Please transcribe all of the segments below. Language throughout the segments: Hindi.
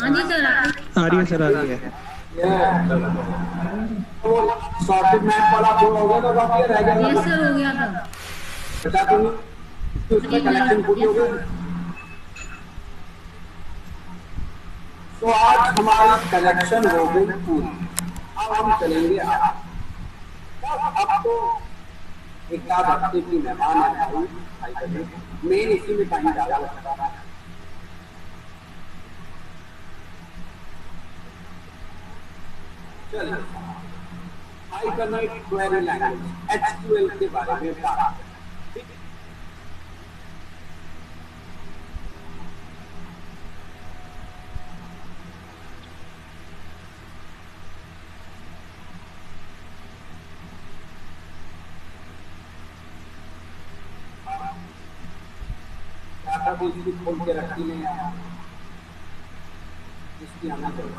हाँ जी सर, आ रही है सर, आ रही है। सॉर्टेड मैप वाला जो हो गया तो बाकी रह गया यस था सर, हो गया था। बता दूंगी कि उसमें कनेक्शन पूरी हो गई। तो आज हमारी कनेक्शन हो गई पूरी। अब हम चलेंगे अब तो एक आध हफ्ते की मेहमान है भाई, मेन इसी में टाइम ज्यादा लगता है। चलिए हाइपरनेट क्वेरी लैंग्वेज एचक्यूएल के बारे में बात करें। तो इसकी खोल के रखी नहीं है, इसकी आना चाहिए।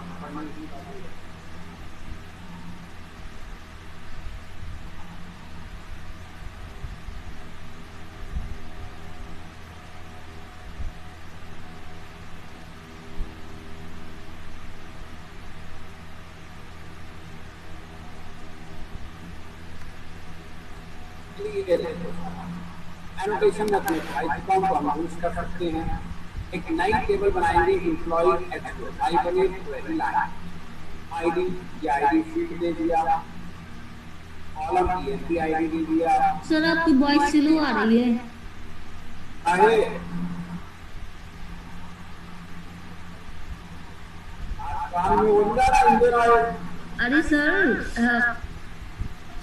एनोटेशन रखने आइकन को हम यूज कर सकते हैं। एक नई टेबल बनाएंगे employ एचक्यूएल hibernate query language ID या आईडी फील्ड दे दिया, कॉलम ईएनपी आईडी दे दिया। सर आपकी वॉइस स्लो आ रही है। अरे काम में उल्टा इंजन आए। अरे सर,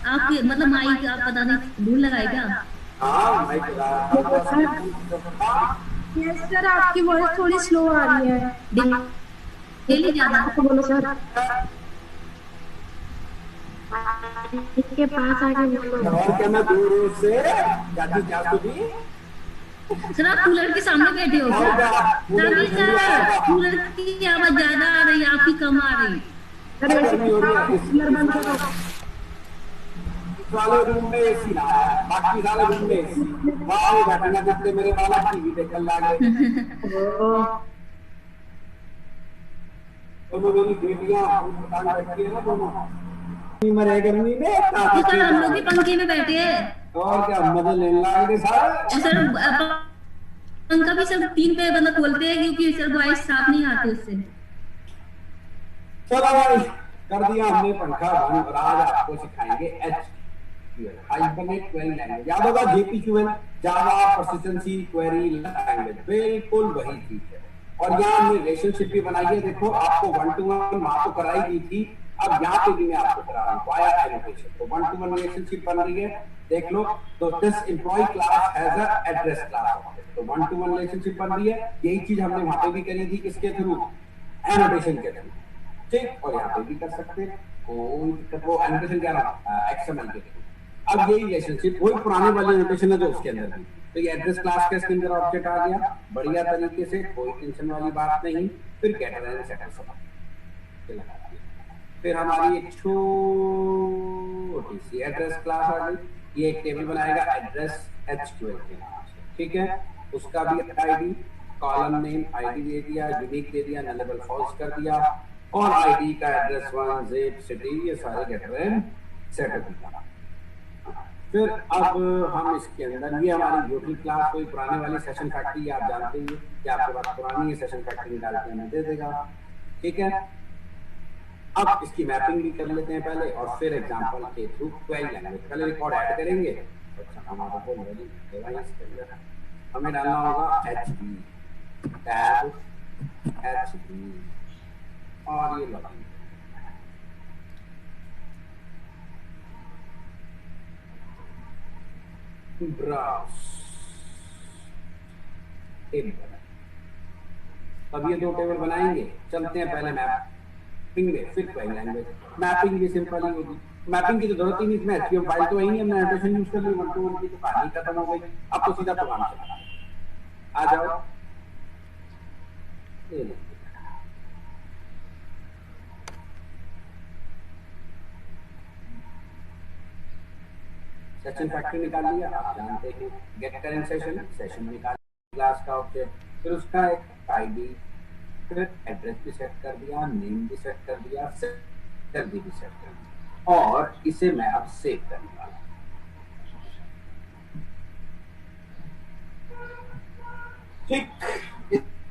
आप मतलब माइक आप पता नहीं भूल लगाए क्या? हाँ माइक यस सर, आपकी वॉइस थोड़ी स्लो आ रही है। डेली ज्यादा बोलो सर, इसके पास आके बोलो। और क्या मैं दूर से जाती जाती भी सर, आप कूलर के सामने बैठे हो क्या? तभी सर कूलर की आवाज ज्यादा आ रही है, आपकी कम आ रही। कूलर बंद करो। वाले रूम में एसी ना है, बाकी सारे रूम में एसी। वहाँ वो बैठना जितने मेरे वाला टीवी देखने लगे। दोनों मेरी बेटियां पता बैठी है ना दोनों। मरे गर्मी में तो सर हम लोग भी पंखे में बैठे हैं। और क्या मजे लेने लगे सारे। और सर पंखा भी सर 3 पे मतलब खोलते हैं क्योंकि सर वॉइस साफ नहीं आती उससे। चलो भाई कर दिया हमने पंखा बंद और आज आपको सिखाएंगे एचक्यूएल हाइपरनेट क्वेरी लैंग्वेज। याद होगा जेपीक्यूएल जावा पर्सिस्टेंसी क्वेरी लैंग्वेज, बिल्कुल वही चीज है। और यहाँ हमने रिलेशनशिप भी बनाई है। देखो आपको 1 to 1 वहां तो कराई गई थी, अब यहाँ पे भी मैं आपको करा रहा हूँ वाया एनोटेशन। तो 1 to 1 रिलेशनशिप बन रही है, देख लो। तो this employee class has a address class. तो 1 to 1 रिलेशनशिप बन रही है। यही चीज हमने वहां पे भी करी थी, किसके थ्रू? एनोटेशन के थ्रू। ठीक, और यहाँ पे भी कर सकते हैं, कोई दिक्कत। वो एनोटेशन क्या रहा एक्सएमएल के थ्रू। अब यही रिलेशनशिप वही पुराने वाले एनोटेशन है जो उसके अंदर थी। तो ये एड्रेस क्लास का इसके अंदर ऑब्जेक्ट आ गया बढ़िया तरीके से, कोई टेंशन वाली बात नहीं। फिर गेटर एंड सेटर सब फिर हमारी एक छोटी सी एड्रेस क्लास आ गई। ये एक टेबल बनाएगा एड्रेस एचक्यूएल के नाम से, ठीक है। उसका भी आईडी, कॉलम नेम आईडी दे दिया, यूनिक दे दिया, नलेबल फॉल्स कर दिया, और आईडी का एड्रेस 1 जेड सिटी ये सारे गेटर एंड सेटर दिया। फिर अब हम इसके अंदर ये हमारी यूटिल क्लास कोई पुराने वाली सेशन फैक्ट्री आप जानते ही कि आपके पास पुरानी सेशन फैक्ट्री निकाल के हमें दे देगा, ठीक है। अब इसकी मैपिंग भी कर लेते हैं पहले, और फिर एग्जांपल के थ्रू क्वेरी लैंग्वेज पहले रिकॉर्ड ऐड करेंगे। अच्छा हमारा को डिवाइस के अंदर हमें डालना होगा एचबी टैब एचबी और ये लॉगिन ब्राउज टेबल। अब ये 2 टेबल बनाएंगे। चलते हैं पहले मैपिंग में, फिर क्वेरी लैंग्वेज। मैपिंग भी सिंपल ही होगी, मैपिंग की तो जरूरत ही नहीं, इसमें एचटीएमएल फाइल तो है ही, हमने एनोटेशन यूज कर ली। 1 to 1 की तो कहानी खत्म हो गई। अब तो सीधा प्रोग्राम चला, आ जाओ। सेशन फैक्ट्री निकाल लिया, आप जानते हैं गेट करेंट सेशन निकाल क्लास का ऑब्जेक्ट, फिर उसका एक आईडी, फिर एड्रेस भी सेट कर दिया, नेम भी सेट कर दिया, सैलरी भी सेट कर दिया, और इसे मैं अब सेव करने वाला हूं। ठीक,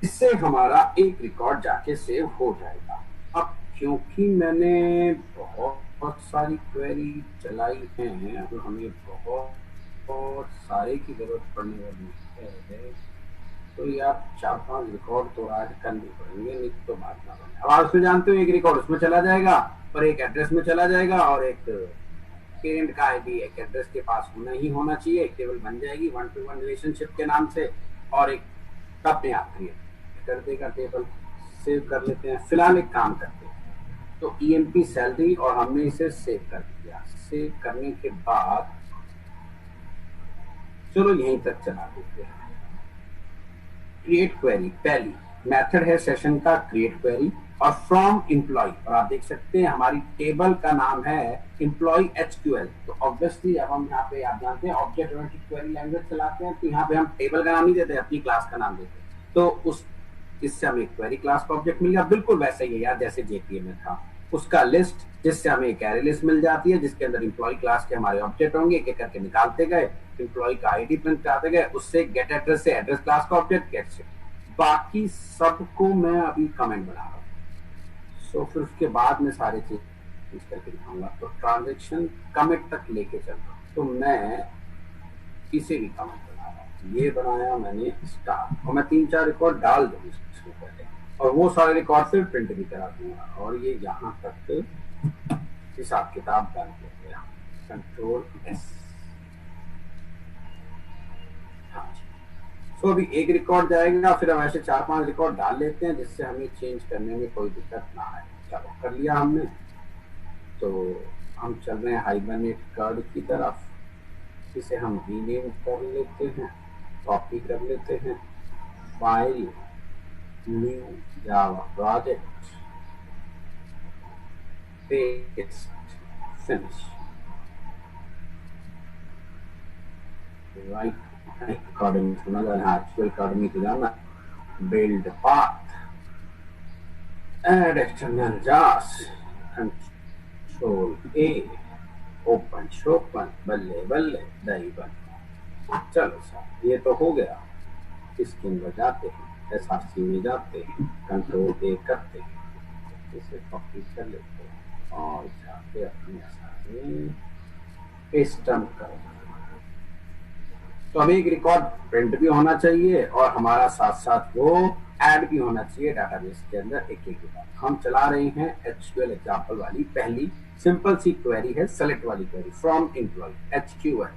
इससे हमारा एक रिकॉर्ड जाके सेव हो जाएगा। अब क्योंकि मैंने बहुत सारी क्वेरी चलाई हैं, अब हमें बहुत सारे की जरूरत पड़ने वाली है, तो यार 4-5 रिकॉर्ड तो ऐड करने पड़ेंगे, नहीं तो बात ना बने। अब आप उसमें जानते हो, एक रिकॉर्ड उसमें चला जाएगा और एक एड्रेस में चला जाएगा, और एक पेरेंट का आईडी एक एड्रेस के पास होना ही होना चाहिए। एक टेबल बन जाएगी 1-to-1 रिलेशनशिप के नाम से, और एक अपने आप क्रिएट कर देगा टेबल। सेव कर लेते हैं, फिलहाल एक काम करते हैं, तो EMP सैलरी, और हमने इसे सेव कर दिया। सेव करने के बाद चलो यहीं तक चला देते हैं। क्रिएट क्वेरी, पहली मेथड है सेशन का क्रिएट क्वेरी, और फ्रॉम एम्प्लॉय, और आप देख सकते हैं हमारी टेबल का नाम है एम्प्लॉय HQL। तो ऑब्वियसली अब हम यहाँ पे, आप जानते हैं ऑब्जेक्ट ओरिएंटेड क्वेरी लैंग्वेज चलाते हैं, तो यहाँ पे हम टेबल का नाम नहीं देते, अपनी क्लास का नाम देते हैं। तो उस इससे हमें क्वेरी क्लास का ऑब्जेक्ट मिल गया, बिल्कुल वैसे ही है यार जैसे JPA में था। उसका लिस्ट, जिससे हमें एक एरे लिस्ट मिल जाती है, जिसके अंदर एम्प्लॉय क्लास के हमारे ऑब्जेक्ट होंगे, एक एक करके निकालते गए, एम्प्लॉय का आईडी प्रिंट कराते गए, उससे गेट एड्रेस से एड्रेस क्लास का ऑब्जेक्ट, गेट से बाकी सबको मैं अभी कमेंट बना रहा हूँ। सो फिर उसके बाद में सारे चीज करके दिखाऊंगा। तो ट्रांजेक्शन कमिट तक लेके चल रहा हूँ, तो मैं इसे भी कमेंट बना रहा हूँ। ये बनाया मैंने स्टार, और मैं 3-4 रिकॉर्ड डाल दूंगी इसमें पहले, और वो सारे रिकॉर्ड से प्रिंट भी करा दूंगा। और ये यहाँ तक हिसाब किताब डाल के गया, Ctrl+S। हाँ जी, तो अभी एक रिकॉर्ड जाएगा, फिर हम ऐसे 4-5 रिकॉर्ड डाल लेते हैं, जिससे हमें चेंज करने में कोई दिक्कत ना आए। चलो कर लिया हमने, तो हम चल रहे हैं हाइबरनेट कार्ड की तरफ। इसे हम रीनेम कर लेते हैं, कॉपी कर लेते हैं, file, new Java project, paste, finish. Right according to actual according to जाना, बिल्ड पाथ, ऐड एक्सटर्नल जास, Ctrl+A, ओपन शोपन, बल्ले बल्ले दही बन। चलो सर, ये तो हो गया। इसके अंदर जाते हैं, SRC में जाते हैं, Ctrl+A करते हैं, इसे कॉपी कर लेते हैं, और जाके अपने SRC में पेस्ट कर। तो हमें एक रिकॉर्ड प्रिंट भी होना चाहिए, और हमारा साथ साथ वो ऐड भी होना चाहिए डाटाबेस के अंदर एक एक रिकॉर्ड। हम चला रहे हैं HQL एग्जांपल वाली पहली सिंपल सी क्वेरी है, सेलेक्ट वाली क्वेरी, फ्रॉम एम्प्लॉय HQL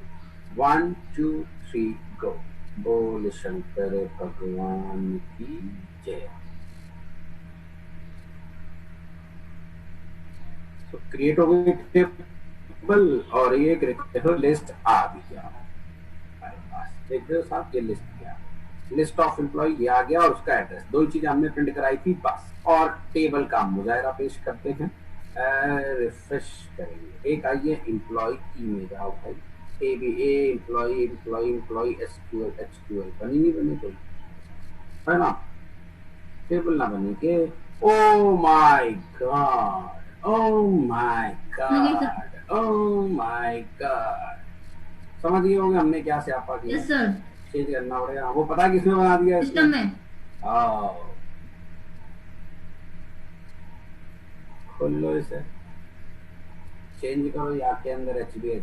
1 2 3 गो। बोल शंकर भगवान की जय। तो क्रिएट हो गई टेबल, और ये लिस्ट आ भी गया। देख रहे हो साहब, ये लिस्ट गया, लिस्ट ऑफ एम्प्लॉय ये आ गया, और उसका एड्रेस, दो ही चीजें हमने प्रिंट कराई थी बस। और टेबल का मुजाहिरा पेश करते हैं, रिफ्रेश करेंगे। एक आइए एम्प्लॉय की में जाओ भाई, एम्प्लॉय SQL बनी नहीं बनी कोई, है ना, टेबल ना बनी के। Oh my God, oh my God, oh my God, समझ गए होंगे हमने क्या स्यापा किया। यस सर, चेंज करना पड़ेगा। वो पता किसने बना दिया सिस्टम में। खोल लो इसे, चेंज करो, या के अंदर HB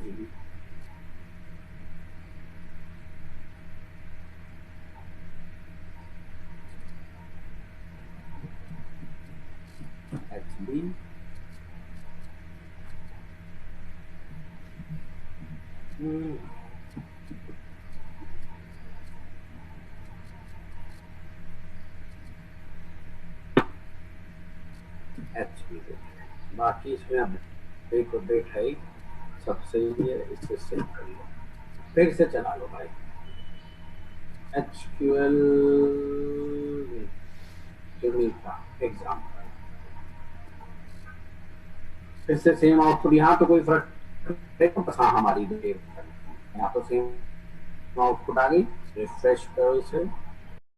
बाकी इसमें अब एक अपडेट है, सब सही है, इससे सेव कर लो, फिर से चला लो भाई। HQL एग्जाम, फिर से सेम आउटपुट। यहाँ तो कोई फर्क, हाँ हमारी यहाँ तो सेम आउटपुट आ गई। रिफ्रेश करो इसे,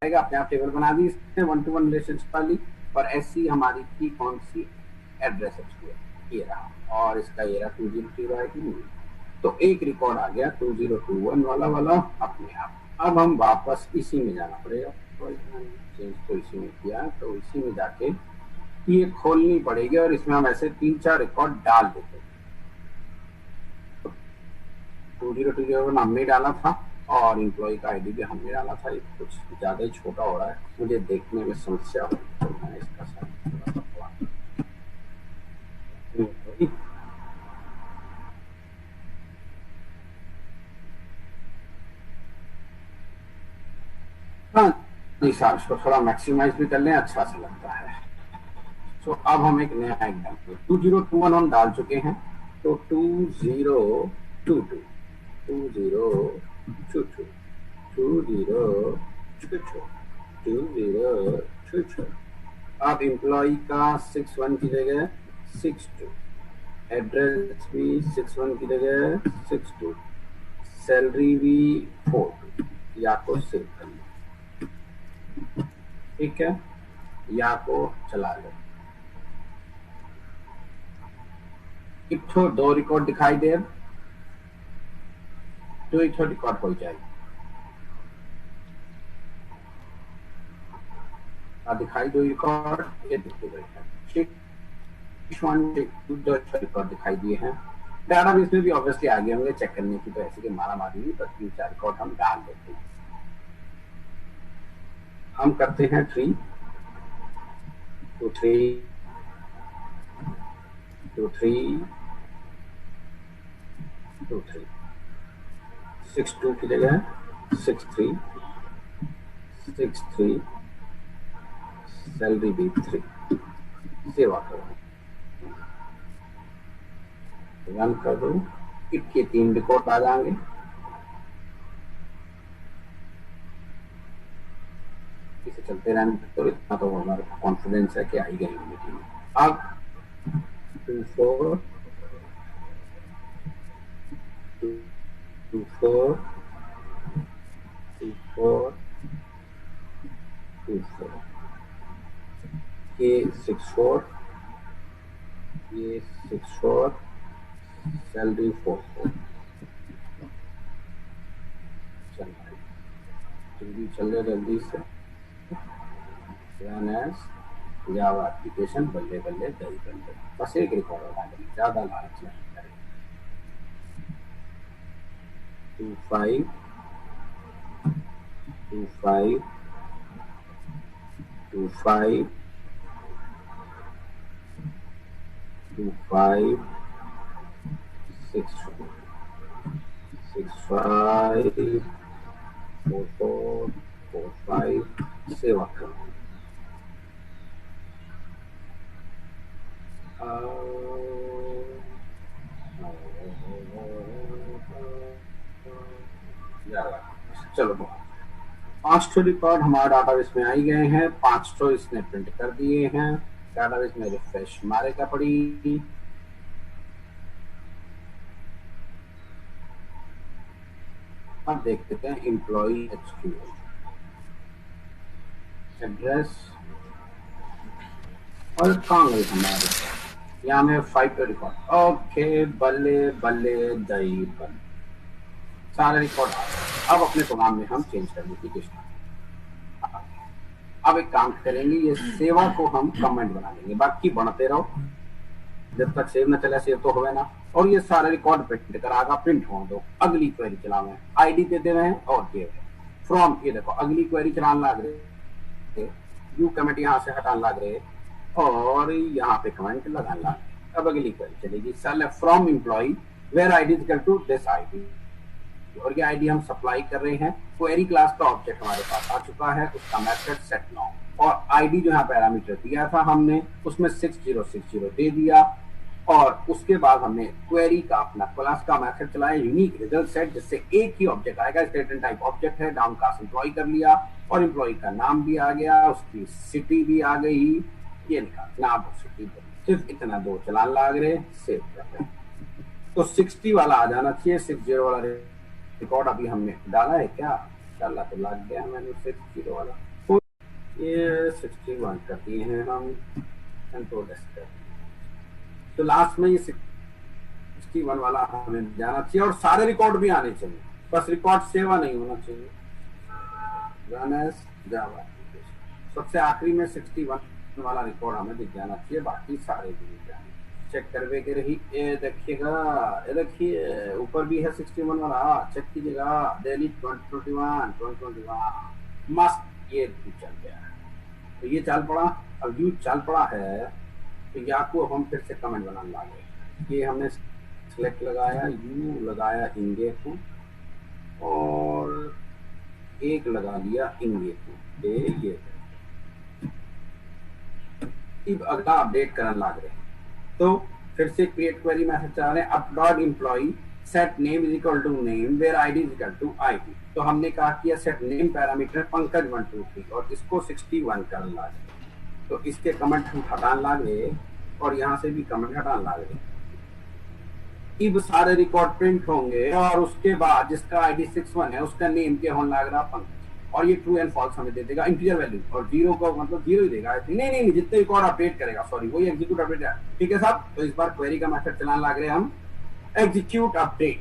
अपने आप टेबल बना दी इसने 1 to 1 रिलेशनशिप वाली, और ऐसी हमारी थी कौन सी, एड्रेस एचक्यूएल, ये रहा, और इसका ये रहा 2020 आईडी। तो एक रिकॉर्ड आ गया 2021 वाला अपने आप। अब हम वापस इसी में जाना पड़ेगा, चेंज तो इसी में किया, तो इसी में जाके ये खोलनी पड़ेगी और इसमें हम ऐसे 3-4 रिकॉर्ड डाल देते हैं। 2021 हमने डाला था और एम्प्लॉय का आईडी भी हमने डाला था। ये कुछ ज्यादा ही छोटा हो रहा है, मुझे देखने में समस्या हो रही है, मैं इसका इसको थोड़ा मैक्सिमाइज भी कर लें, अच्छा सा लगता है। तो अब हम एक नया एग्जाम्पल 2021 हम डाल चुके हैं, तो 2022 अब एम्प्लॉय का 61 की जगह 62, एड्रेस भी 61 की जगह 62, सैलरी भी 42, या को सेव कर लो, ठीक है, या को चला लो। इतो 2 रिकॉर्ड दिखाई दे, तो एक रिकॉर्ड हो जाएगी, दिखाई 2 रिकॉर्ड, ये ठीक, 2 रिकॉर्ड दिखाई दिए हैं। डाटाबेस में भी ऑब्वियसली आ गए होंगे, चेक करने की तो ऐसे के मारा मारी नहीं, पर 3-4 रिकॉर्ड हम डाल देते हैं। हम करते हैं 3 2 3 2 3 2 3, 62 की जगह 63, 63, सैलरी भी 3, सेवा करो, रन कर दो, इसके 3 रिकॉर्ड आ जाएंगे। इसे चलते रहने तो इतना तो हमारा कॉन्फिडेंस है कि आई गई मीटिंग। अब 24 24 24 24, ये 64, ये 64, सैलरी 44, जल्दी से जावा एप्लीकेशन बल्ले बल्ले दही बल्ले, बस एक रिकॉर्ड होगा, ज्यादा लालच नहीं करें। 25 25 25 25 64 65 44 45, सेवा करो। चलो 5 रिकॉर्ड हमारा डाटाबेस में आई गए हैं, 5 इसने प्रिंट कर दिए हैं। डाटाबेस में रिफ्रेश मारेगा पड़ी, अब देखते हैं एम्प्लॉई एचक्यूएल, एड्रेस और कहाँ गई हमारे, यहाँ में 5 रिकॉर्ड, ओके, बल्ले बल्ले दही बल्ले, सारे रिकॉर्ड आ गए। अब अपने प्रोग्राम में हम चेंज कर लेंगे। अब एक काम करेंगे, ये सेवा को हम कमेंट बना लेंगे, बाकी बढ़ते रहो जब तक सेव न चले, सेव तो होगा ना। और ये सारे रिकॉर्ड प्रिंट कर आगा, प्रिंट होने दो। अगली क्वेरी चलावे, आईडी दे दे हैं और दे फ्रॉम, ये देखो अगली क्वेरी चलाने लग रहे, यू कमेंट यहाँ से हटाने लग रहे और यहाँ पे कमेंट लगाने लग रहे। अब अगली क्वेरी चलेगी, select from employee where ID equal to this ID, और ये आईडी हम सप्लाई कर रहे हैं। क्वेरी क्लास का ऑब्जेक्ट हमारे पास आ चुका है, उसका मेथड सेट नाउ, और आईडी जो यहाँ पैरामीटर दिया था हमने उसमें 6060 दे दिया, और उसके बाद हमने क्वेरी का अपना क्लास का मेथड चलाया, यूनिक रिजल्ट सेट, जिससे एक ही ऑब्जेक्ट आएगा। स्टेटमेंट टाइप ऑब्जेक्ट है, डाउन क्लास एम्प्लॉय कर लिया और एम्प्लॉय का नाम भी आ गया, उसकी सिटी भी आ गई, ये निकाल नाम और सिटी, सिर्फ इतना 2 चलान लग रहे, सेव कर रहे। तो 60 वाला आ जाना चाहिए, 60 वाला रिकॉर्ड अभी हमने डाला है क्या, इंशाल्लाह तो लग गया मैंने 60 वाला, ये 61 कर दिए हैं हम, कंट्रोल एस कर दिए। तो लास्ट में ये 61 वाला हमें जाना चाहिए और सारे रिकॉर्ड भी आने चाहिए, बस रिकॉर्ड सेवा नहीं होना चाहिए। रन एज जावा, सबसे आखिरी में 61 वाला रिकॉर्ड हमें दिख जाना चाहिए, बाकी सारे भी दिख जाने। चेक करवे के रही, ये देखिएगा, ये देखिए ऊपर भी है 61 वाला, चेक कीजिएगा, डेली 2021 मस्त, ये चल गया। तो ये चाल पड़ा, अब यू चाल पड़ा है तो या को हम फिर से कमेंट बनाने लगे। ये हमने सिलेक्ट लगाया, यू लगाया इंगे को और एक लगा लिया इंगे को, ये अब अगला अपडेट करने लग रहे हैं। तो फिर से क्रिएट क्वेरी मैसेज चला रहे हैं, अब dot employee set name is equal to name where ID is equal to ID. तो हमने कहा किया सेट नेम पैरामीटर पंकज 1 2 3 और इसको 61 करने लगे। तो इसके कमेंट हम हटाने लगे और यहाँ से भी कमेंट हटाने लगे। अब सारे रिकॉर्ड प्रिंट होंगे और उसके बाद जिसका आईडी 61 है उसका नेम क्या होने लग रहा पंकज, और ये ट्रू एंड फॉल्स हमें दे देगा इंटीजर वैल्यू, और जीरो को मतलब जीरो ही देगा। नहीं जितने रिकॉर्ड अपडेट करेगा, सॉरी वही एग्जीक्यूट अपडेट है। ठीक है साहब, तो इस बार क्वेरी का मेथड चलाने लग रहे हैं हम एग्जीक्यूट अपडेट,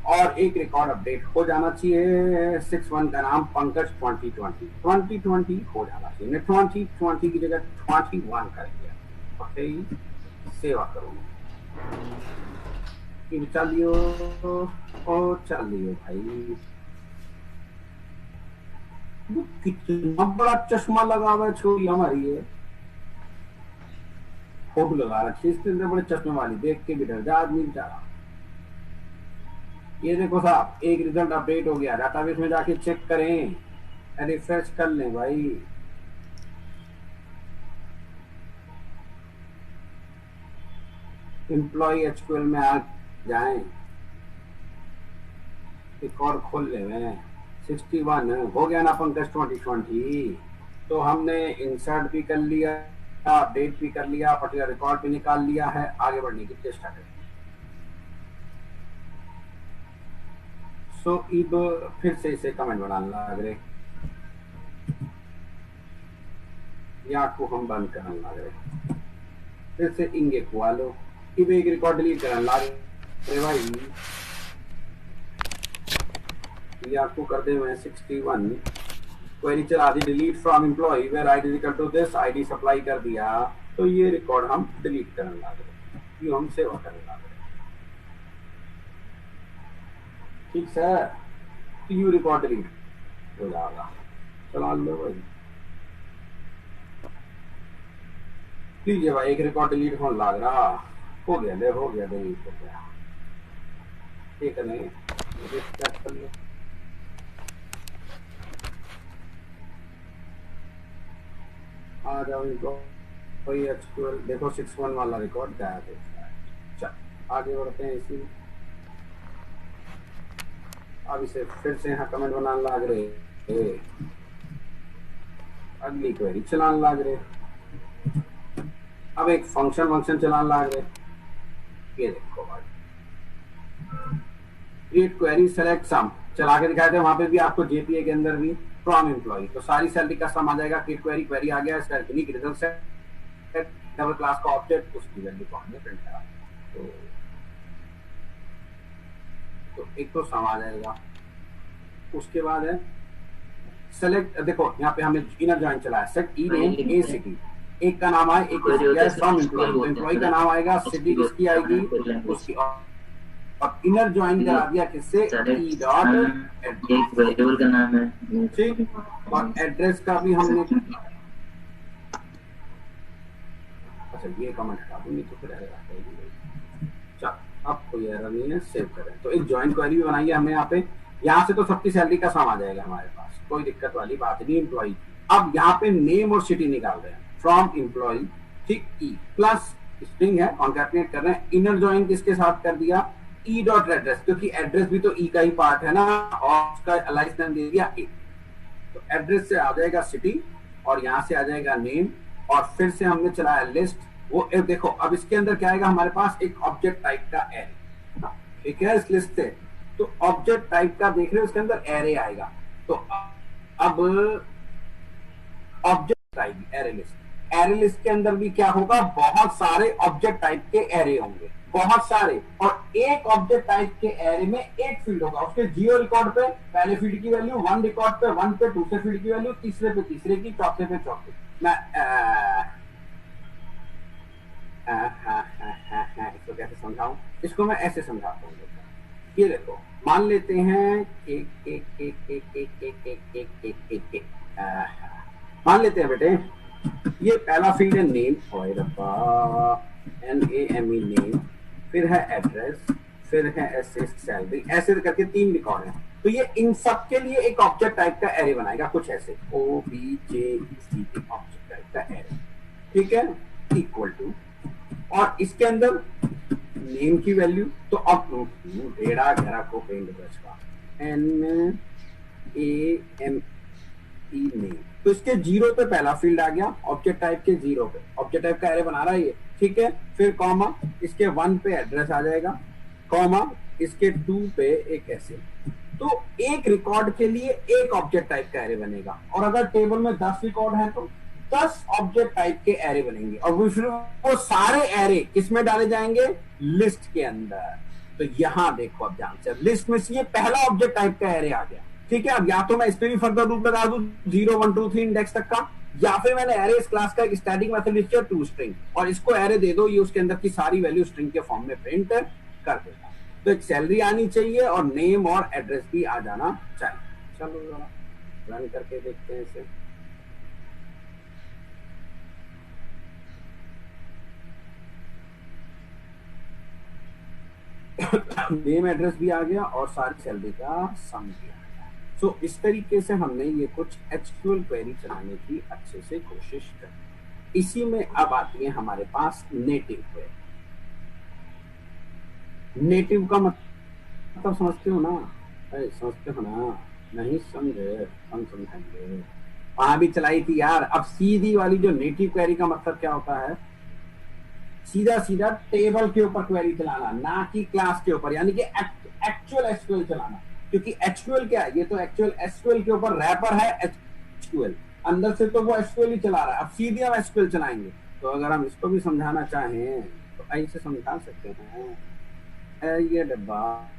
और एक रिकॉर्ड अपडेट हो जाना चाहिए 61 का नाम पंकज 2020 हो जाना चाहिए। मैं 2020 की जगह 21 करेंगे। ओके, सेवा करूंगा, चलियो भाई। कितना बड़ा चश्मा लगा हुआ है छोरी हमारी, ये फोटो लगा रखी है इसके अंदर बड़े चश्मे वाली, देख के भी डर जा आदमी बेचारा। ये देखो साहब, एक रिजल्ट अपडेट हो गया, डाटाबेस में जाके चेक करें, रिफ्रेश कर लें भाई। एम्प्लॉय एचक्यूएल में आ जाएं, एक और खोल ले, 61 हो गया ना पंकज 2020। तो हमने इंसर्ट भी कर लिया, अपडेट भी कर लिया, पर्टिकुलर रिकॉर्ड भी निकाल लिया है, आगे बढ़ने की चेष्टा करें। सो अब फिर से इसे कमेंट बनाने लग रहे, या को हम बंद करने लग रहे, फिर से इंगे को लो, अब एक रिकॉर्ड डिलीट करने लग रहे भाई। ये आपको कर दे मैं 61 क्वेरी चला दी, delete from employ where ID is equal to this, ID supply कर दिया। तो ये रिकॉर्ड हम डिलीट करने लग रहे, ये हम सेवा करने लग रहे। ठीक सर, तो यू रिकॉर्ड डिलीट हो जाएगा, चला लो भाई। लीजिए भाई, एक रिकॉर्ड डिलीट होने लग रहा, हो गया डिलीट हो गया। ठीक है, नहीं चेक कर लो, आ जाओ इनको कोई एचक्यूएल देखो 61 वाला रिकॉर्ड गायब है। चल आगे बढ़ते हैं इसी। अब इसे फिर से यहाँ कमेंट बनाने लग रहे, अगली क्वेरी चलाने लग रहे, अब एक फंक्शन चलाने लग रहे। ये देखो भाई, क्रिएट क्वेरी सेलेक्ट सम चला के दिखाए थे, वहां पे भी आपको जेपीए के अंदर भी फ्रॉम एम्प्लॉय, तो सारी सैलरी का सम आ जाएगा। क्वेरी आ गया, इसका रिजल्ट सेट डबल क्लास का ऑब्जेक्ट, उसकी वैल्यू को हमने प्रिंट करा। तो एक तो सम आ जाएगा। उसके बाद है सेलेक्ट, देखो यहाँ पे हमने इनर जॉइन चलाया, सेट ई नेम ए सिटी, एक का नाम आए, एक फ्रॉम एम्प्लॉय, तो एम्प्लॉय का नाम आएगा, सिटी किसकी आएगी उसकी, अब इनर ज्वाइन करा दिया किससे, ई डॉट एक वेरिएबल का नाम है, ठीक, और एड्रेस का भी हमने, अच्छा ये कमेंट हटा दूंगी तो फिर आएगा। चल अब कोई एरर नहीं है, सेव करें। तो एक ज्वाइन क्वेरी भी बनाई है हमने यहाँ पे, यहाँ से तो सबकी सैलरी का सम आ जाएगा हमारे पास, कोई दिक्कत वाली बात नहीं। एम्प्लॉय, अब यहाँ पे नेम और सिटी निकाल रहे हैं, फ्रॉम एम्प्लॉय, ठीक, ई प्लस स्ट्रिंग है, कॉन्कैटिनेट कर रहे हैं। इनर ज्वाइन किसके साथ कर दिया, ई डॉट एड्रेस, क्योंकि एड्रेस भी तो ई का ही पार्ट है ना, और उसका अलाइस नेम दे दिया ए, तो एड्रेस से आ जाएगा सिटी और यहाँ से आ जाएगा नेम, और फिर से हमने चलाया लिस्ट। वो देखो अब इसके अंदर क्या आएगा हमारे पास, एक ऑब्जेक्ट टाइप का एरे, ठीक है, इस लिस्ट से। तो ऑब्जेक्ट टाइप का देख रहे हो, इसके अंदर एरे आएगा। तो अब object ID, array list. Array list के अंदर भी क्या होगा, बहुत सारे ऑब्जेक्ट टाइप के एरे होंगे, बहुत सारे, और एक ऑब्जेक्ट टाइप के एरे में एक फील्ड होगा, उसके 0 रिकॉर्ड पे पहले फील्ड की वैल्यू, 1 रिकॉर्ड पे 1 पे दूसरे फील्ड की वैल्यू, तीसरे पे तीसरे की, चौथे पे चौथे। मैं इसको कैसे समझाऊं, इसको मैं ऐसे समझाता हूँ। ये देखो, मान लेते हैं मान लेते हैं बेटे, ये पहला फील्ड है नेम, NAME नेम, फिर है एड्रेस, फिर है ऐसे सैलरी, ऐसे करके 3 रिकॉर्ड है। तो ये इन सब के लिए एक ऑब्जेक्ट टाइप का एरे बनाएगा, कुछ ऐसे OBJEC ऑब्जेक्ट टाइप का एरे, ठीक है, इक्वल टू, और इसके अंदर नेम की वैल्यू, तो अब ढेड़ा घेरा को पेंट ब्रश का NAME नेम, तो इसके 0 पे पहला फील्ड आ गया, ऑब्जेक्ट टाइप के 0 पे, ऑब्जेक्ट टाइप का एरे बना रहा है ये, ठीक है। फिर कॉमा, इसके 1 पे एड्रेस आ जाएगा, कॉमा, इसके 2 पे एक ऐसे। तो एक रिकॉर्ड के लिए एक ऑब्जेक्ट टाइप का एरे बनेगा, और अगर टेबल में 10 रिकॉर्ड हैं तो 10 ऑब्जेक्ट टाइप के एरे बनेंगे, और फिर वो सारे एरे किसमें डाले जाएंगे, लिस्ट के अंदर। तो यहां देखो, अब ध्यान से, लिस्ट में से ये पहला ऑब्जेक्ट टाइप का एरे आ गया, ठीक है। अब या तो मैं इस पे भी फर्दर लूप लगा दूं 0 1 2 3 इंडेक्स तक का, या फिर मैंने एरे इस क्लास का एक स्टैटिक मेथड लिख दिया टू स्ट्रिंग, और इसको एरे दे दो, ये उसके अंदर की सारी वैल्यू स्ट्रिंग के फॉर्म में प्रिंट कर देगा। तो एक सैलरी आनी चाहिए और नेम और एड्रेस भी आ जाना चाहिए। चलो जरा रन करके देखते हैं इसे। नेम एड्रेस भी आ गया और सारी सैलरी का सम भी आ गया। सो इस तरीके से हमने ये कुछ एचक्यूएल क्वेरी चलाने की अच्छे से कोशिश करी। इसी में अब आती है हमारे पास नेटिव क्वेरी। नेटिव का मतलब समझते हो ना? समझते हो ना? नहीं समझे, हम समझाएंगे। वहां भी चलाई थी यार। अब सीधी वाली जो नेटिव क्वेरी का मतलब क्या होता है, सीधा सीधा टेबल के ऊपर क्वेरी चलाना, ना कि क्लास के ऊपर, यानी कि एक्चुअल एसक्यूएल चलाना। क्योंकि एचक्यूएल क्या है, ये तो एक्चुअल एसक्यूएल के ऊपर रैपर है एचक्यूएल, अंदर से तो वो एसक्यूएल ही चला रहा है। अब सीधे हम एसक्यूएल चलाएंगे, तो अगर हम इसको भी समझाना चाहें तो ऐसे समझा सकते हैं। ये डब्बा,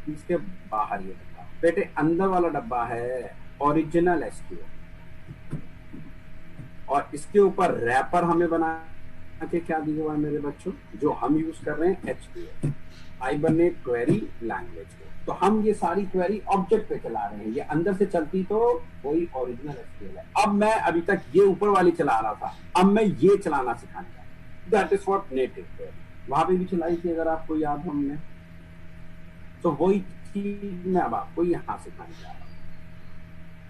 इसके बाहर ये डब्बा, बेटे अंदर वाला डब्बा है ओरिजिनल एसक्यूएल, और इसके ऊपर रैपर हमें बना के क्या दिया हुआ है मेरे बच्चों, जो हम यूज कर रहे हैं एचक्यूएल, हाइबरनेट क्वेरी लैंग्वेज को। तो हम ये सारी क्वेरी ऑब्जेक्ट पे चला रहे हैं, ये अंदर से चलती तो वही ओरिजिनल एसक्यूएल है। अब मैं अभी तक ये ऊपर वाली चला रहा था, अब मैं ये चलाना सिखाऊंगा, that is what native query. वहां पे भी चलाई थी अगर आपको याद हो हमने, तो वही चीज मैं अब आपको यहाँ सिखाने जा रहा हूँ।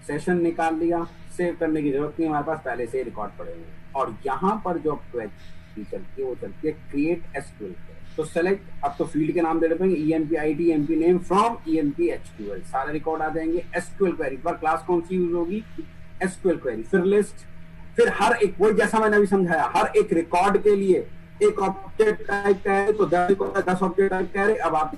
सेशन निकाल लिया, सेव करने की जरूरत नहीं, हमारे पास पहले से रिकॉर्ड पड़े हुए हैं। और यहाँ पर जो क्वेरी चलती है वो चलती है क्रिएट एसक्यूएल। तो सेलेक्ट, अब तो फील्ड के नाम दे देंगे EMP ID EMP name from EMP HQL, सारे रिकॉर्ड आ जाएंगे। एसक्यूएल क्वेरी पर क्लास कौन सी यूज होगी, एसक्यूएल क्वेरी। फिर लिस्ट, फिर हर एक, वही जैसा मैंने अभी समझाया, हर एक रिकॉर्ड के लिए एक ऑब्जेक्ट टाइप का है, तो 10 ऑब्जेक्ट टाइप का है। अब आप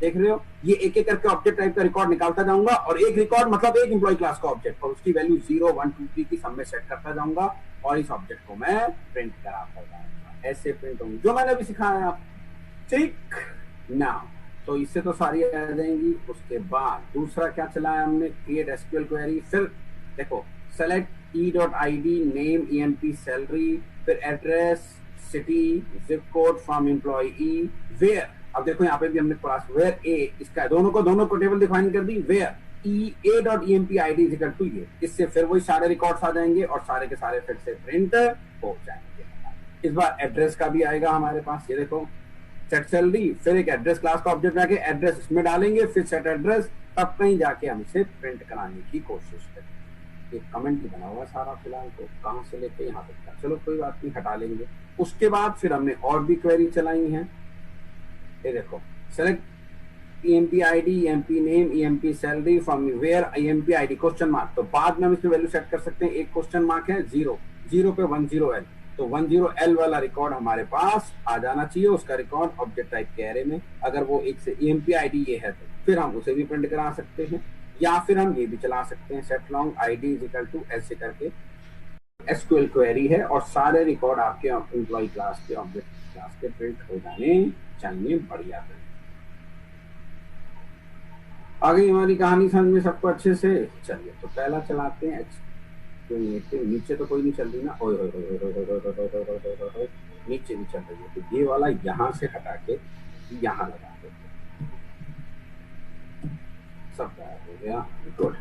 देख रहे हो, ये एक एक करके ऑब्जेक्ट टाइप का रिकॉर्ड निकालता जाऊंगा, और एक रिकॉर्ड मतलब एक एम्प्लॉय क्लास का ऑब्जेक्ट, और उसकी वैल्यू 0 1 2 3 की सब में सेट करता जाऊंगा, और इस ऑब्जेक्ट को मैं प्रिंट कराता जाऊंगा। ऐसे प्रिंट होंगे जो मैंने अभी सिखाया आप, ठीक ना? तो इससे तो सारी आ जाएंगी। उसके बाद दूसरा क्या चलाया हमने, क्रिएट एसक्यूएल क्वेरी। फिर देखो, select E.ID name EMP salary, फिर address city zip code from employ E, where. अब देखो यहाँ पे भी हमने क्लास वेयर ए, इसका दोनों को टेबल डिफाइन कर दी, where A.EMP ID is equal to ये। इससे फिर वही सारे रिकॉर्ड्स आ जाएंगे और सारे के सारे फिर से प्रिंट हो जाएंगे। इस बार एड्रेस का भी आएगा हमारे पास, ये देखो सेट सैलरी, फिर एक एड्रेस क्लास का ऑब्जेक्ट लाके एड्रेस इसमें डालेंगे, फिर सेट एड्रेस, तब कहीं जाके हम इसे प्रिंट कराने की कोशिश करेंगे। एक कमेंट ही बना हुआ सारा फिलहाल, तो कहाँ से लेके यहाँ तक का, चलो कोई बात नहीं, हटा लेंगे। उसके बाद फिर हमने और भी क्वेरी चलाई है। ये देखो, select EMP ID EMP name EMP salary from where EMP ID question mark. तो बाद में हम इसमें वैल्यू सेट कर सकते हैं। एक क्वेश्चन मार्क है 0 पे 10L, तो 10L वाला रिकॉर्ड हमारे पास आ जाना चाहिए, उसका रिकॉर्ड ऑब्जेक्ट टाइप के एरे में। अगर वो एक से EMP ID ये है तो फिर हम उसे भी प्रिंट करा सकते हैं, या फिर हम ये भी चला सकते हैं, set long ID is equal to ऐसे करके एसक्यूएल क्वेरी है और सारे रिकॉर्ड आपके एम्प्लॉय क्लास के ऑब्जेक्ट क्लास के प्रिंट हो जाने चाहिए। बढ़िया है। आगे हमारी कहानी समझ में सबको अच्छे से। चलिए तो पहला चलाते हैं। नीचे तो कोई नहीं चल रही ना, ओए ओए ओए ओए ओए ओए ओए ओए ओए ओए ओए ओए, नीचे भी चल रही है। तो ये वाला यहाँ से हटा के यहाँ लगा देते हैं। सब गायब हो गया। गुड।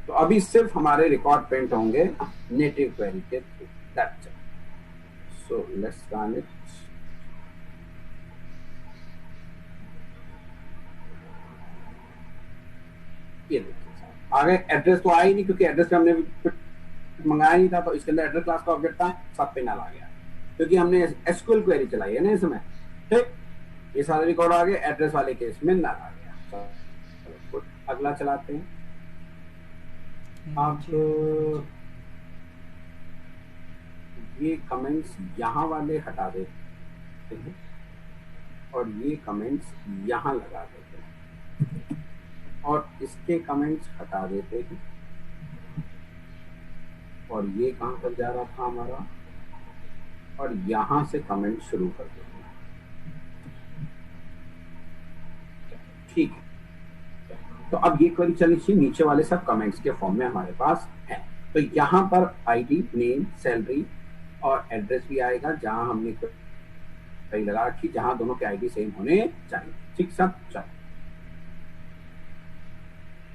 तो अभी सिर्फ हमारे रिकॉर्ड प्रिंट होंगे नेटिव क्वेरी के through. That's it. So let's run it. ये देखिए आगे एड्रेस तो आया ही नहीं, क्योंकि एड्रेस पे हमने मंगाया नहीं था, तो इसके अंदर एड्रेस क्लास का ऑब्जेक्ट था, सब पे नल आ गया, क्योंकि हमने एसक्यूएल क्वेरी चलाई है ना इसमें। ठीक, ये सारे रिकॉर्ड आ गए, एड्रेस वाले केस में नल आ गया। अगला चलाते हैं। आप ये कमेंट्स यहाँ वाले हटा देते हैं और ये कमेंट्स यहाँ लगा देते हैं और इसके कमेंट्स हटा देते हैं। और ये कहाँ पर जा रहा था हमारा, और यहाँ से कमेंट शुरू कर देते हैं। ठीक है, तो अब ये क्वेरी चलनी चाहिए, नीचे वाले सब कमेंट्स के फॉर्म में हमारे पास है। तो यहाँ पर आईडी, नेम, सैलरी और एड्रेस भी आएगा, जहां हमने क्वेरी लगा रखी, जहां दोनों के आईडी सेम होने चाहिए। ठीक, सब चल।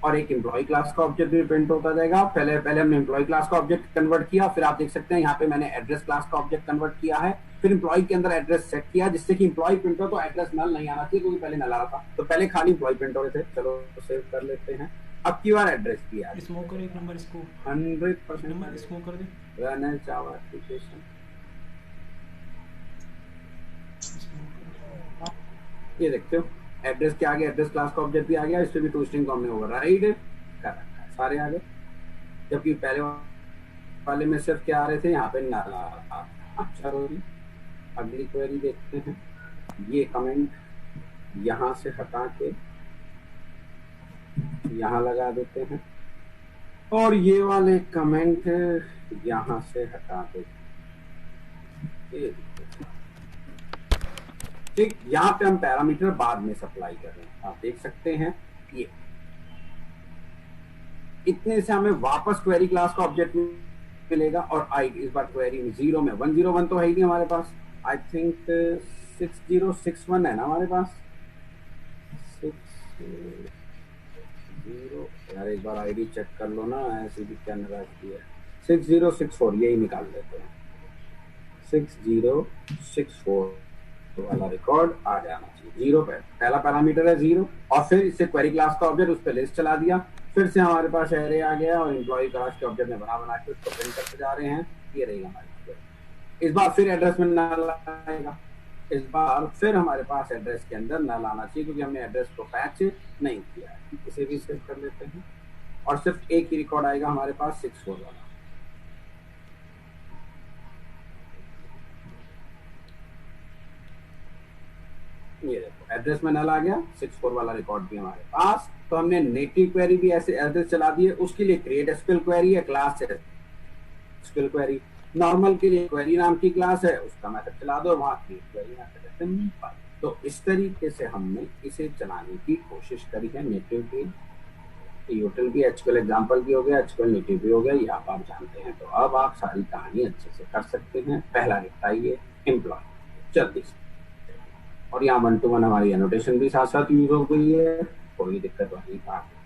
और एक एम्प्लॉय क्लास का ऑब्जेक्ट भी प्रिंट होता जाएगा। पहले हमने एम्प्लॉय क्लास का ऑब्जेक्ट कन्वर्ट किया, फिर आप देख सकते हैं यहाँ पे मैंने एड्रेस क्लास का ऑब्जेक्ट कन्वर्ट किया है, फिर एम्प्लॉय के अंदर एड्रेस सेट किया, जिससे कि एम्प्लॉय प्रिंट हो तो एड्रेस नल नहीं आना चाहिए, क्योंकि पहले नल आ रहा था, तो पहले खाली एम्प्लॉय प्रिंट हो रहे थे। चलो तो सेव कर लेते हैं। अब की बार एड्रेस की यार स्मोक कर एक नंबर, इसको 100% नंबर स्मोक कर दे। रन है जावा एप्लीकेशन। ये देखते हो एड्रेस के आगे एड्रेस क्लास का ऑब्जेक्ट भी आ गया, इस पे भी टू स्ट्रिंग को हमने ओवरराइड कर रखा है, सारे आ गए। जबकि पहले वाले में सिर्फ क्या आ रहे थे, यहाँ पे नल आ रहा था। अच्छा, अगली क्वेरी देखते हैं। ये कमेंट यहाँ से हटा के यहाँ लगा देते हैं और ये वाले कमेंट यहाँ से हटा देते हैं। ठीक, यहाँ पे हम पैरामीटर बाद में सप्लाई कर रहे हैं, आप देख सकते हैं। ये इतने से हमें वापस क्वेरी क्लास का ऑब्जेक्ट मिलेगा और आईडी इस बार क्वेरी 0 में 101 तो है ही नहीं हमारे पास। आई थिंक 6061 है ना हमारे पास। 60 यार, एक बार आईडी चेक कर लो ना, ऐसी भी क्या नाराज की है। 6064 यही निकाल लेते हैं। 6064 वाला रिकॉर्ड आ जाना चाहिए। 0 पे पहला पैरामीटर है 0 और फिर इससे क्वेरी क्लास का ऑब्जेक्ट उस पर लिस्ट चला दिया, फिर से हमारे पास एरे आ गया और एम्प्लॉय क्लास के ऑब्जेक्ट में बना के उसको प्रिंट करते जा रहे हैं। ये रहेगा हमारी क्वेरी। इस बार फिर एड्रेस में नल आएगा, इस बार फिर हमारे पास एड्रेस के अंदर नल आना चाहिए, क्योंकि हमने एड्रेस को पैच नहीं किया है। इसे भी सेव कर लेते हैं और सिर्फ एक ही रिकॉर्ड आएगा हमारे पास 64 वाला। ये देखो एड्रेस में नल आ गया, 64 वाला रिकॉर्ड भी हमारे पास। तो हमने नेटिव क्वेरी भी ऐसे एड्रेस चला दिए, उसके लिए क्रिएट एसक्यूएल क्वेरी है, क्लास है एसक्यूएल क्वेरी। नॉर्मल के लिए क्वेरी नाम की क्लास है, उसका मेथड चला दो, वहां क्रिएट क्वेरी मेथड है, सिंपल। तो इस तरीके से हमने इसे चलाने की कोशिश करी है। नेटिव की यूटिल भी, एचक्यूएल एग्जांपल भी हो गया, एचक्यूएल नेटिव भी हो गया, ये आप जानते हैं। तो अब आप सारी कहानी अच्छे से कर सकते हैं। पहला निपटाइए एम्प्लॉय, जल्दी से। और यहाँ 1 to 1 हमारी एनोटेशन भी साथ साथ यूज हो गई है, कोई दिक्कत वाली बात नहीं।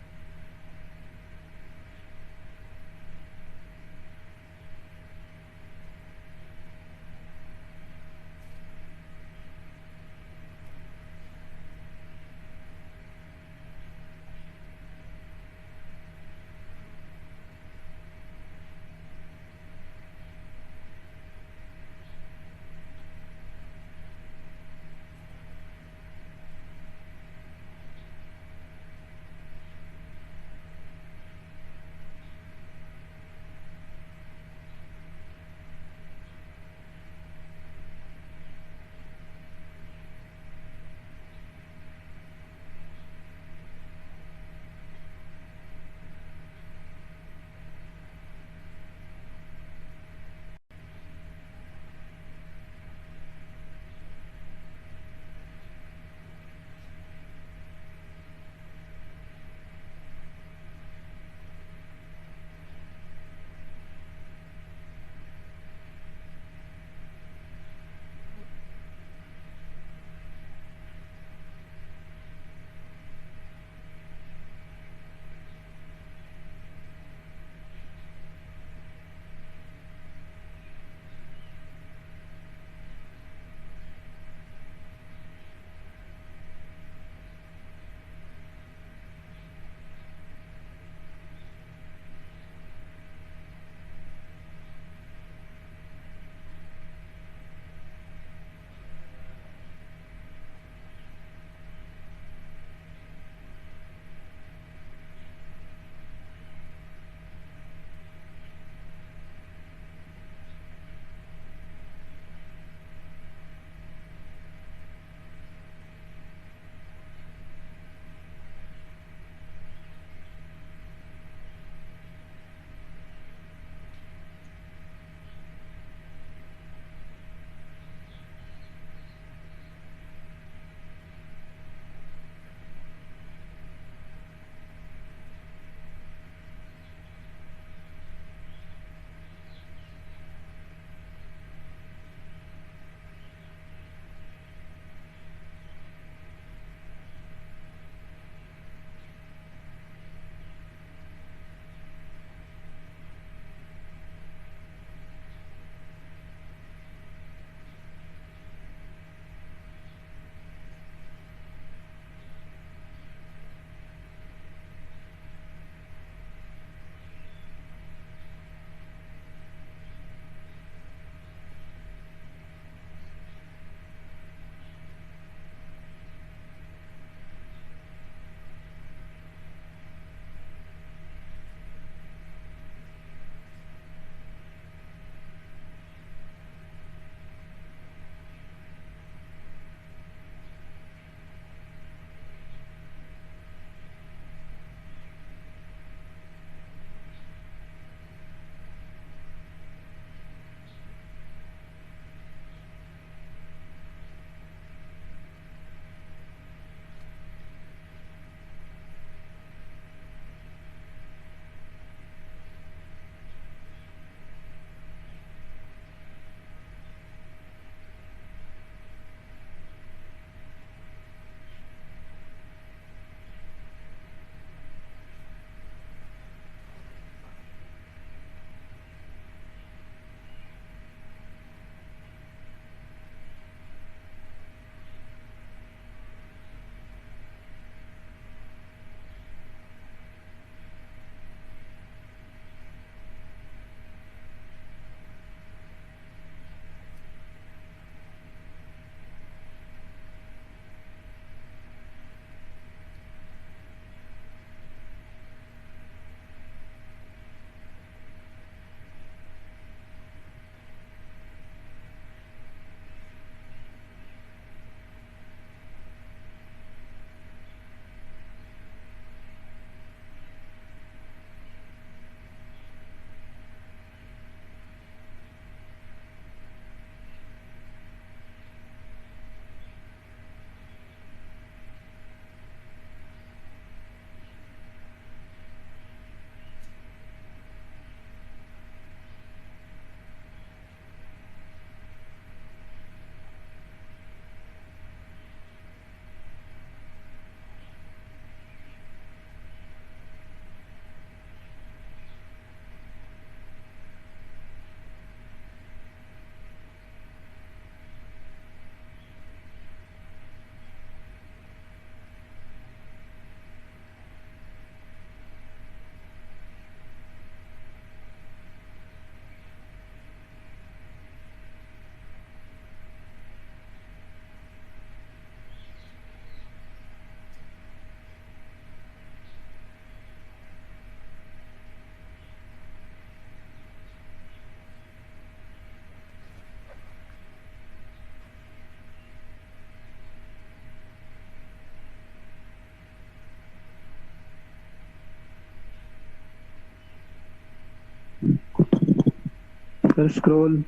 Sir scroll.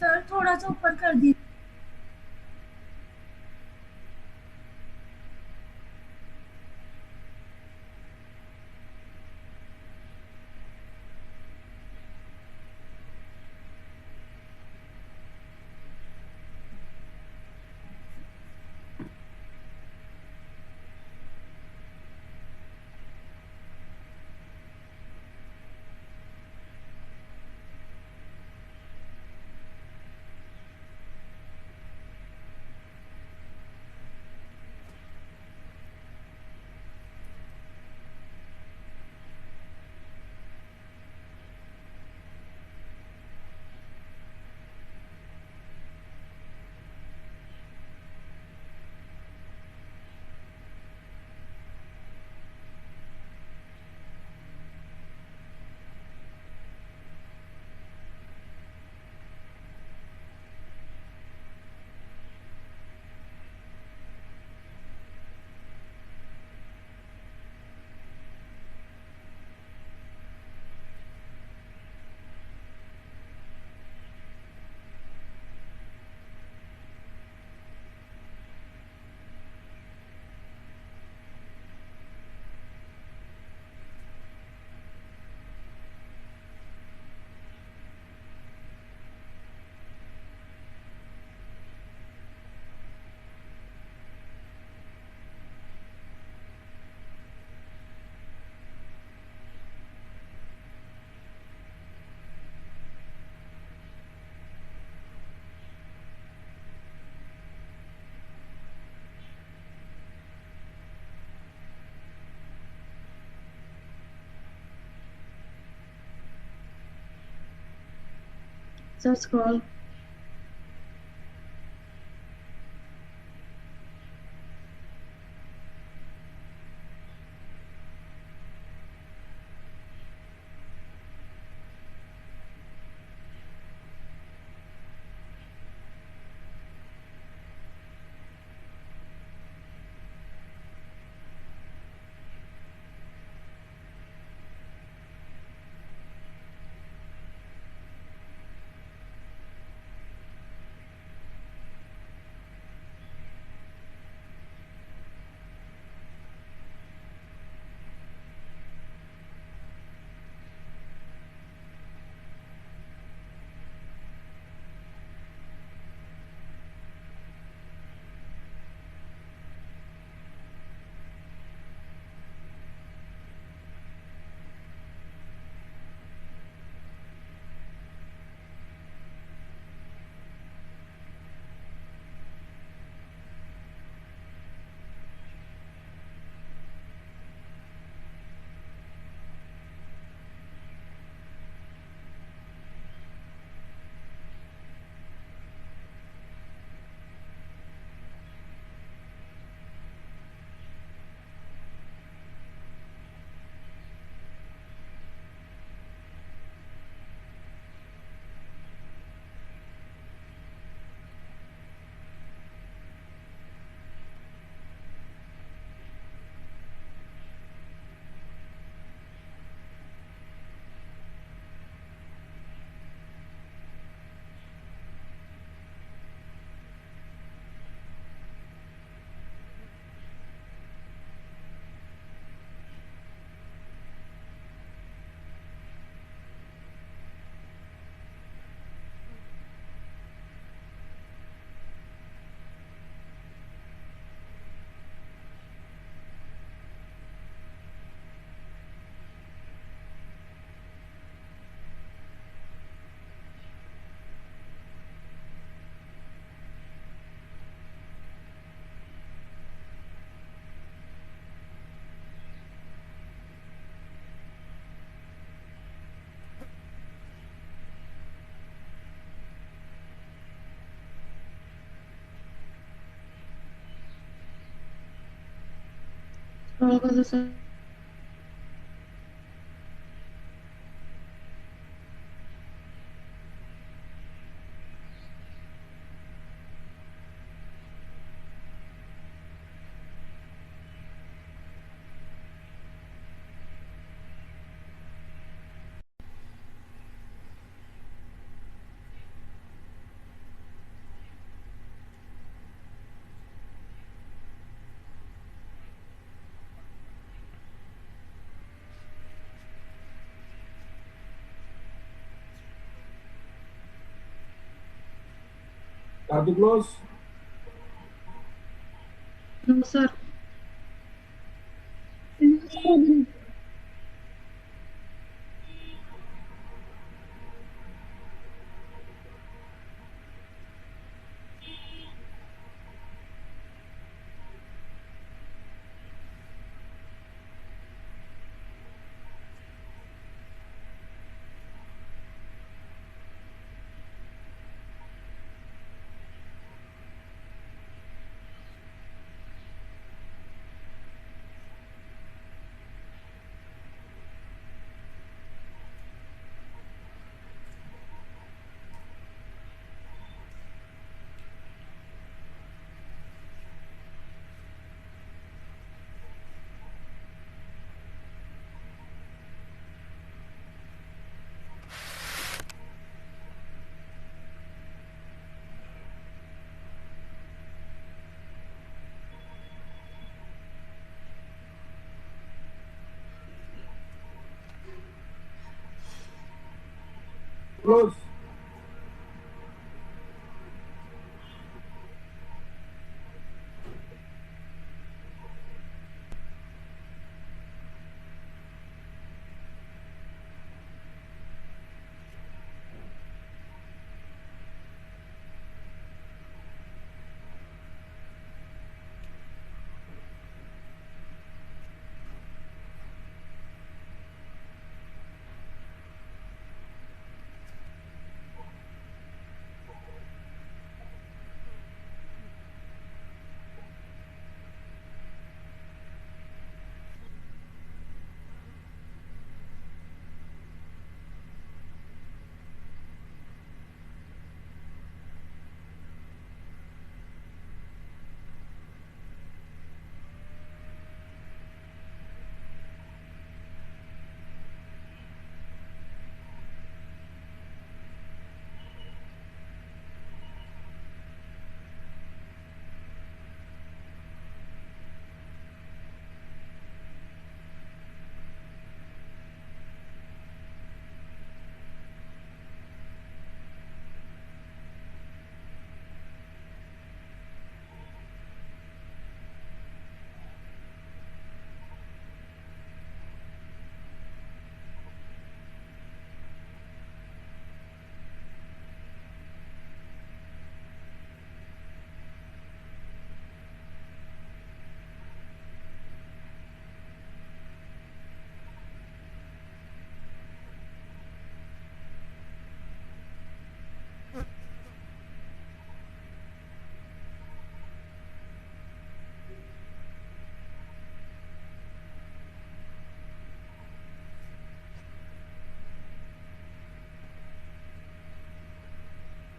सर थोड़ा सा ऊपर कर दीजिए। Sir scroll. स्क्रॉल कर दो सर। कर दो close. No sir. Close.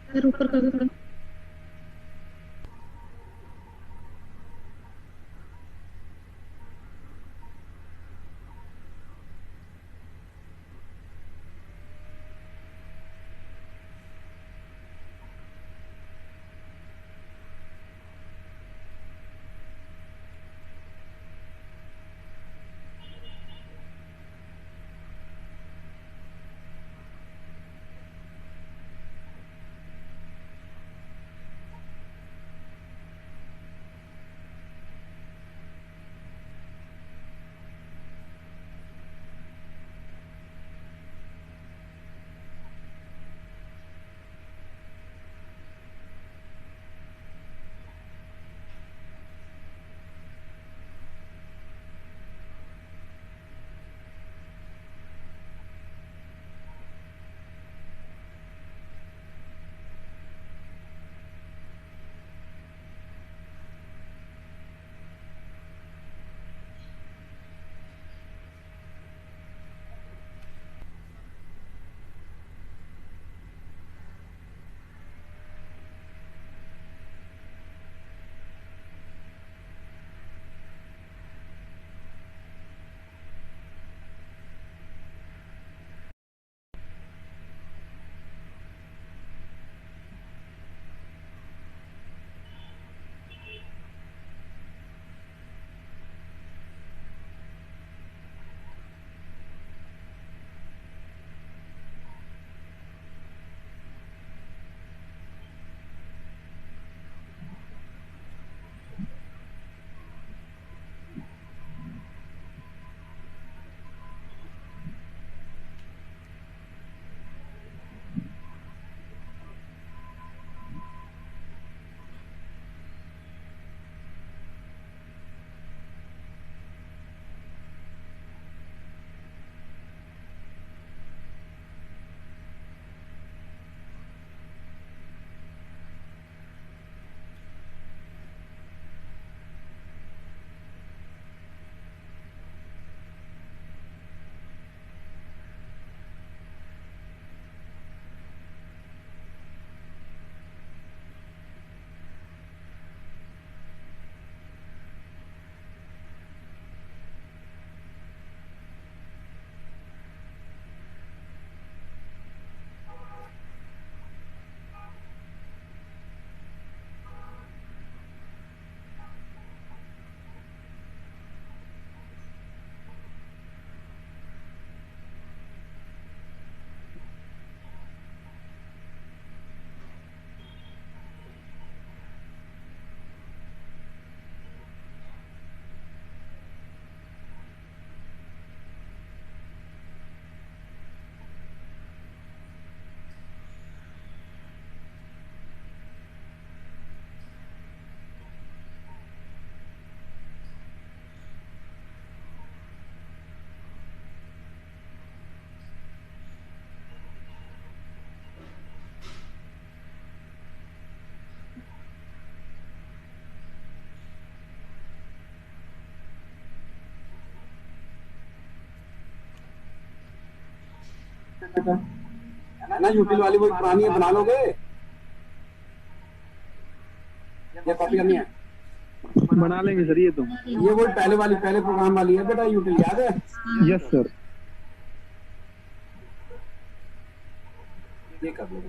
Sir ऊपर कर दो थोड़ा। है ना, यूटिल वाली वही पुरानी है, बना लोगे या कॉपी करनी है? बना लेंगे सर ये तो। ये वही पहले वाली, पहले प्रोग्राम वाली है बेटा, यूटिल याद है? Yes sir. ये कर लो।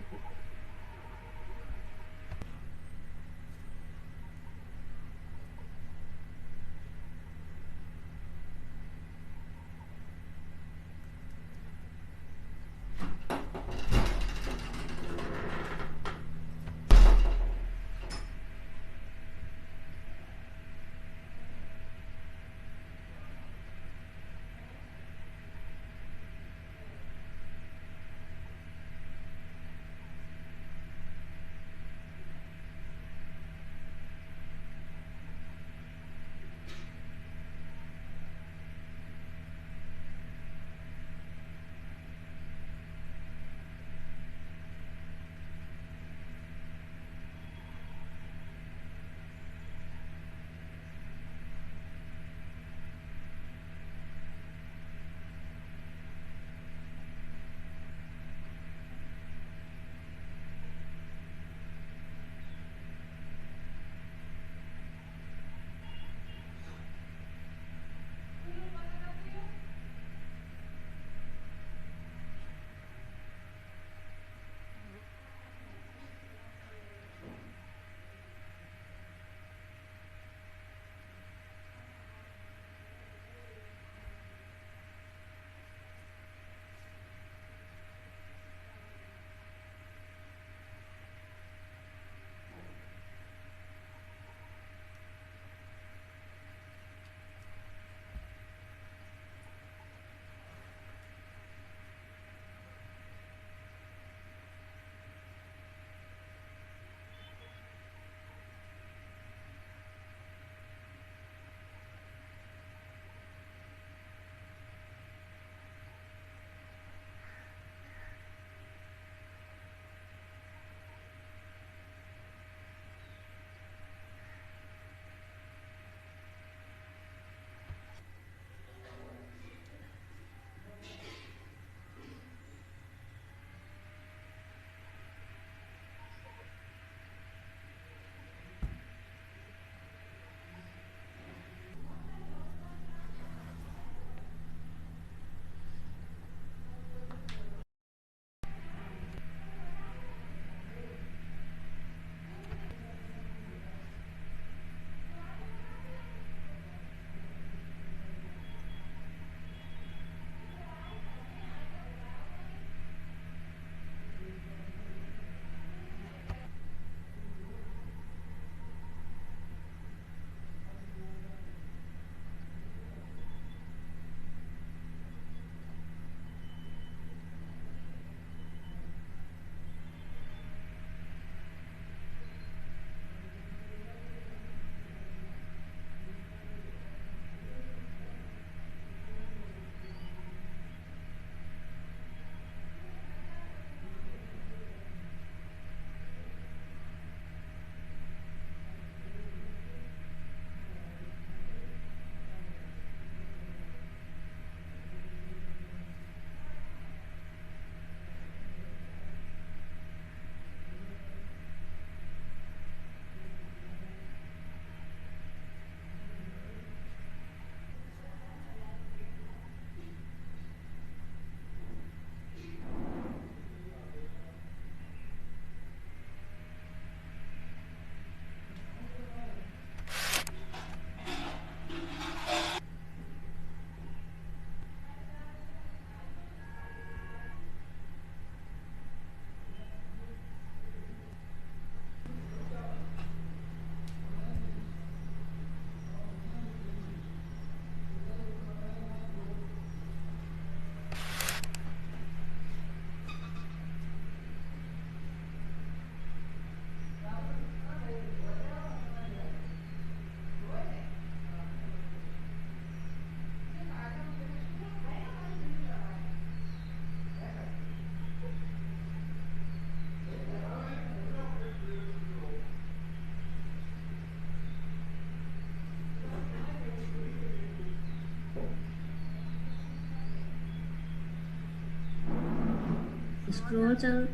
स्क्रॉल चल।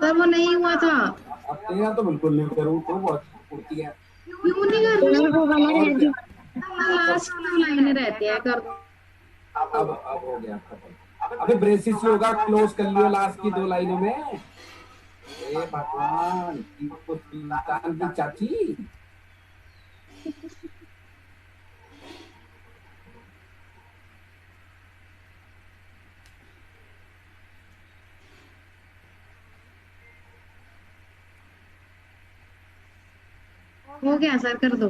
पर वो नहीं हुआ था। अब तेरा तो बिल्कुल नहीं करूँ तो बहुत फुर्ती है। क्यों नहीं कर रही? वो वाला और रह क्या? लास्ट दो लाइनें रहती है, कर दो। अब हो गया खत्म। अबे ब्रेसिस से होगा, क्लोज कर लियो लास्ट की 2 लाइनों में। ए भगवान, टीपू सुल्तान की चाची। हो गया सर, कर दो।